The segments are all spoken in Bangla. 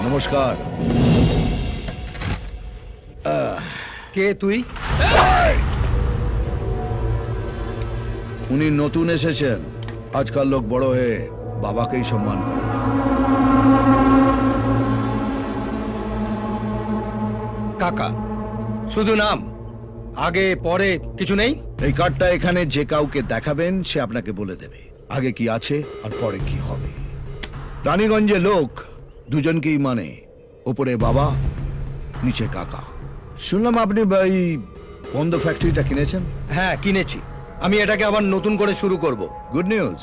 নমস্কার। কে তুই? উনি নতুন এসেছেন। আজকাল লোক বড় হয়ে বাবাকেই সম্মান করে। কাকা, শুধু নাম, আগে পরে কিছু নেই? এই কার্ডটা এখানে যে কাউকে দেখাবেন সে আপনাকে বলে দেবে আগে কি আছে আর পরে কি হবে। রানীগঞ্জে লোক দুজনকেই মানে, ওপরে বাবা, নিচে কাকা। শুনলাম আপনি এই বন্ধ ফ্যাক্টরিটা কিনেছেন? হ্যাঁ, কিনেছি। আমি এটাকে আবার নতুন করে শুরু করব। Good news.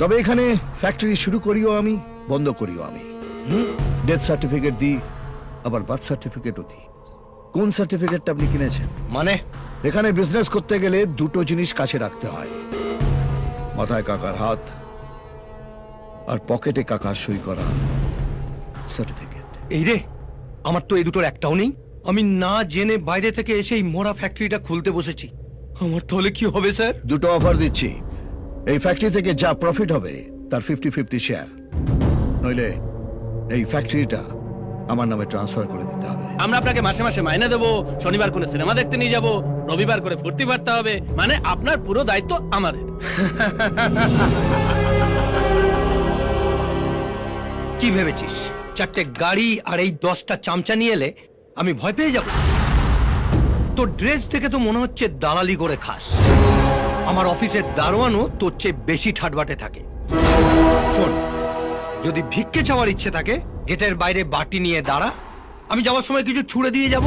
তবে এখানে ফ্যাক্টরি শুরু করিও আমি, বন্ধ করিও আমি। ডেথ সার্টিফিকেট দিই, আবার বার্থ সার্টিফিকেটও দিই। কোন সার্টিফিকেটটা আপনি কিনেছেন? মানে? এখানে বিজনেস করতে গেলে দুটো জিনিস কাছে রাখতে হয়, মাথায় কাকার হাত আর পকেটে কাকার সই করা সার্টিফিকেট। এই রে, আমার তো এই দুটোর একটাও নেই। আমি না জেনে বাইরে থেকে এসে এই মরা ফ্যাক্টরিটা খুলতে বসেছি। আমার তাহলে কি হবে স্যার? দুটো অফার দিচ্ছি। এই ফ্যাক্টরি থেকে যা প্রফিট হবে তার 50-50 শেয়ার, নইলে এই ফ্যাক্টরিটা আমার নামে ট্রান্সফার করে দিতে হবে। আমরা আপনাকে মাসে মাসে মাইনে দেবো, শনিবার করে সিনেমা দেখতে নিয়ে যাব, রবিবার করে ফুর্তি মারতে হবে, মানে আপনার পুরো দায়িত্ব আমাদের। কি ভেবেছিস, চারটে গাড়ি আর এই 10টা চামচা নিয়ে এলে আমি ভয় পেয়ে যাব? তোর ড্রেস দেখে তো মনে হচ্ছে দালালি করে খাস। আমার অফিসের দারোয়ানও তোর চেয়ে বেশি ঠাটবাটে থাকে। শোন, যদি ভিক্ষে চাওয়ার ইচ্ছে থাকে গেটের বাইরে বাটি নিয়ে দাঁড়া, আমি যাওয়ার সময় কিছু ছুঁড়ে দিয়ে যাব।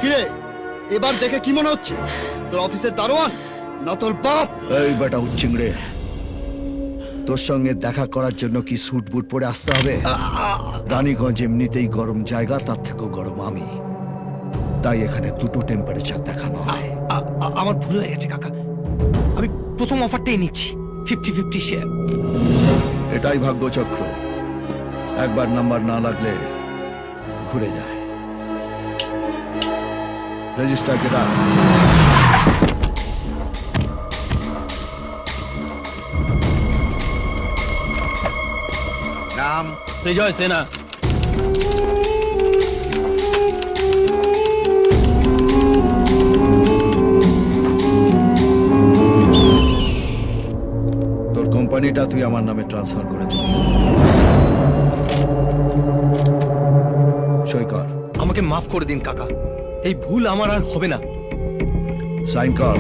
কিরে, এবার দেখে কি মনে হচ্ছে? তোর অফিসের দারোয়ান না তোর বাপ? এই বেটা উচ্চিংড়ে, তোর সঙ্গে দেখা করার জন্য কি স্যুট বুট পরে আসতে হবে? রানীগঞ্জ এমনিতেই গরম জায়গা, তার থেকেও গরম আমি, তাই এখানে দুটো টেম্পারেচার দেখানো হয়। আমার ভুল হয়ে গেছে কাকা, আমি প্রথম অফারটাই নিচ্ছি, 50-50 শেয়ার। এটাই ভাগ্যচক্র, একবার নাম্বার না লাগলে ঘুরে যায়। রেজিস্টার কেটা? নাম বিজয় সেনা। তোর কোম্পানিটা তুই আমার নামে ট্রান্সফার করে দিবি। সই কর। আমাকে মাফ করে দিন কাকা, এই ভুল আমার আর হবে না। সাইন কর।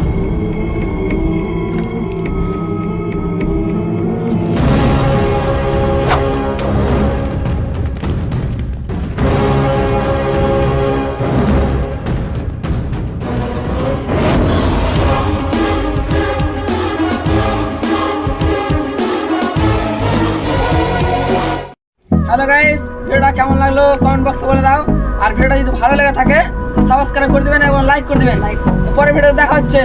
হ্যালো গাইস, ভিডিওটা কেমন লাগলো কমেন্ট বক্সে বলে দাও। আর ভিডিওটা যদি ভালো লেগে থাকে তো সাবস্ক্রাইব করে দিবেন এবং লাইক করে দিবেন। পরের ভিডিওতে দেখা হচ্ছে।